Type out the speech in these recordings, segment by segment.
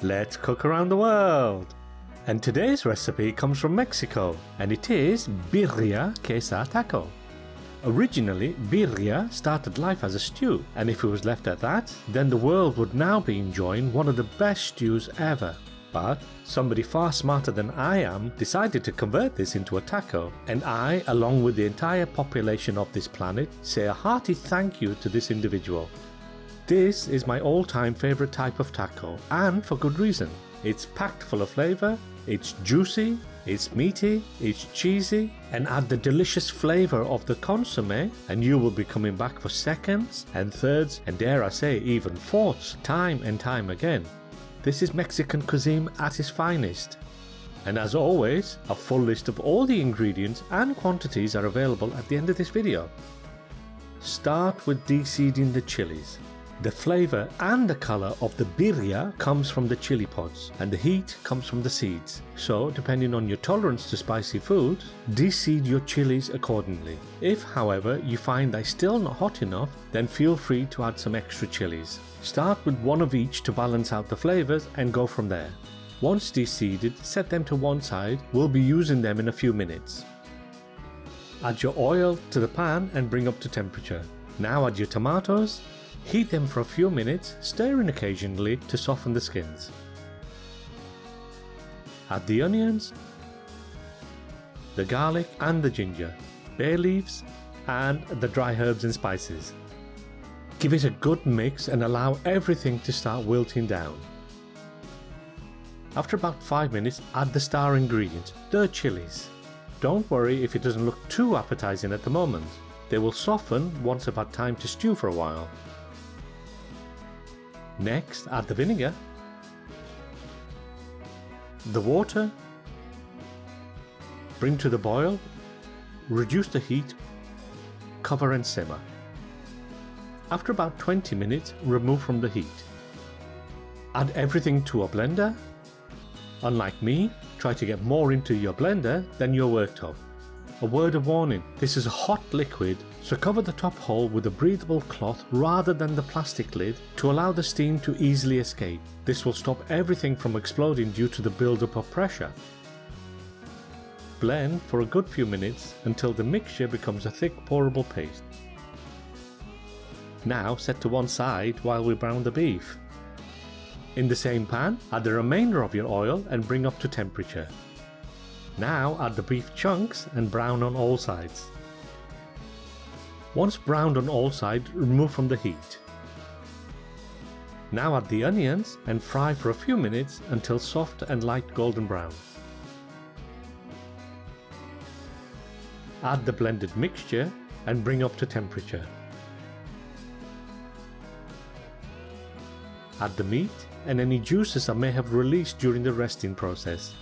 Let's cook around the world! And today's recipe comes from Mexico, and it is Birria Quesa Taco. Originally, birria started life as a stew, and if it was left at that, then the world would now be enjoying one of the best stews ever. But somebody far smarter than I am decided to convert this into a taco, and I, along with the entire population of this planet, say a hearty thank you to this individual. This is my all-time favorite type of taco, and for good reason. It's packed full of flavor, it's juicy, it's meaty, it's cheesy, and add the delicious flavor of the consomme and you will be coming back for seconds and thirds and dare I say even fourths time and time again. This is Mexican cuisine at its finest. And as always, a full list of all the ingredients and quantities are available at the end of this video. Start with de-seeding the chilies. The flavor and the color of the birria comes from the chili pods and the heat comes from the seeds. So depending on your tolerance to spicy food, de-seed your chilies accordingly. If however you find they're still not hot enough, then feel free to add some extra chilies. Start with one of each to balance out the flavors and go from there. Once de-seeded, set them to one side. We'll be using them in a few minutes. Add your oil to the pan and bring up to temperature. Now add your tomatoes. Heat them for a few minutes, stirring occasionally to soften the skins. Add the onions, the garlic and the ginger, bay leaves and the dry herbs and spices. Give it a good mix and allow everything to start wilting down. After about 5 minutes, add the star ingredient, the chilies. Don't worry if it doesn't look too appetizing at the moment. They will soften once they've had time to stew for a while. Next, add the vinegar, the water, bring to the boil, reduce the heat, cover and simmer. After about 20 minutes, remove from the heat. Add everything to a blender. Unlike me, try to get more into your blender than your worktop. A word of warning, this is a hot liquid, so cover the top hole with a breathable cloth rather than the plastic lid to allow the steam to easily escape. This will stop everything from exploding due to the buildup of pressure. Blend for a good few minutes until the mixture becomes a thick pourable paste. Now set to one side while we brown the beef. In the same pan, add the remainder of your oil and bring up to temperature. Now add the beef chunks and brown on all sides. Once browned on all sides, remove from the heat. Now add the onions and fry for a few minutes until soft and light golden brown. Add the blended mixture and bring up to temperature. Add the meat and any juices that may have released during the resting process.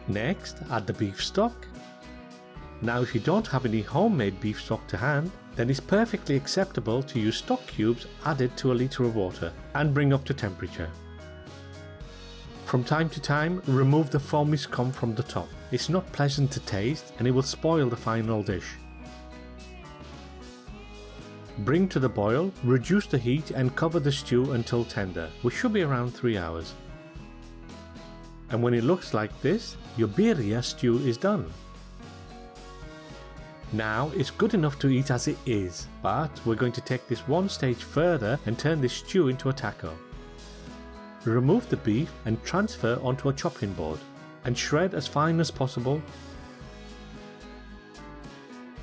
Next, add the beef stock. Now if you don't have any homemade beef stock to hand, then it's perfectly acceptable to use stock cubes added to a litre of water and bring up to temperature. From time to time, remove the foamy scum from the top. It's not pleasant to taste and it will spoil the final dish. Bring to the boil, reduce the heat and cover the stew until tender, which should be around 3 hours. And when it looks like this, your birria stew is done. Now it's good enough to eat as it is, but we're going to take this one stage further and turn this stew into a taco. Remove the beef and transfer onto a chopping board and shred as fine as possible,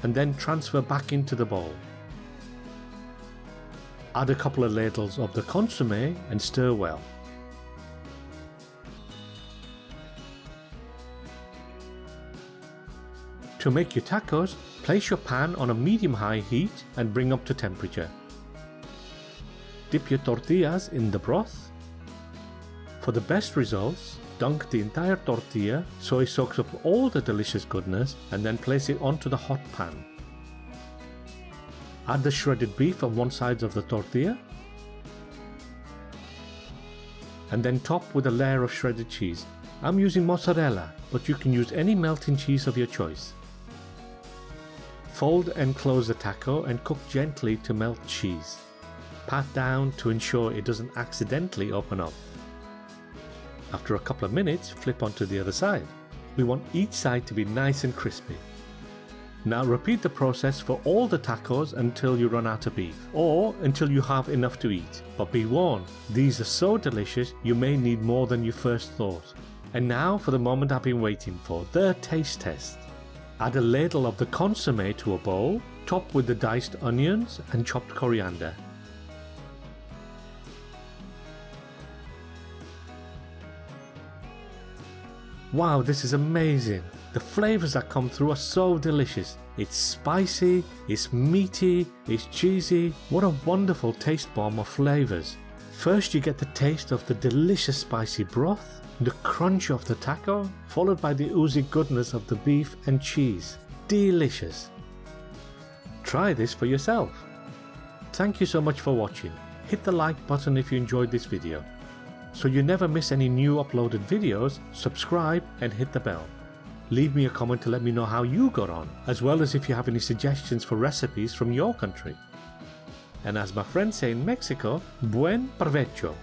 and then transfer back into the bowl. Add a couple of ladles of the consomme and stir well. To make your tacos, place your pan on a medium-high heat and bring up to temperature. Dip your tortillas in the broth. For the best results, dunk the entire tortilla so it soaks up all the delicious goodness and then place it onto the hot pan. Add the shredded beef on one side of the tortilla and then top with a layer of shredded cheese. I'm using mozzarella, but you can use any melting cheese of your choice. Fold and close the taco and cook gently to melt cheese. pat down to ensure it doesn't accidentally open up. After a couple of minutes, flip onto the other side. We want each side to be nice and crispy. Now repeat the process for all the tacos until you run out of beef, or until you have enough to eat. But be warned, these are so delicious you may need more than you first thought. And now for the moment I've been waiting for, the taste test. Add a ladle of the consommé to a bowl, top with the diced onions and chopped coriander. Wow, this is amazing! The flavours that come through are so delicious. It's spicy, it's meaty, it's cheesy. What a wonderful taste bomb of flavours. First you get the taste of the delicious spicy broth, the crunch of the taco, followed by the oozy goodness of the beef and cheese. Delicious! Try this for yourself. Thank you so much for watching. Hit the like button if you enjoyed this video. So you never miss any new uploaded videos, subscribe and hit the bell. Leave me a comment to let me know how you got on, as well as if you have any suggestions for recipes from your country. And as my friends say in Mexico, buen provecho!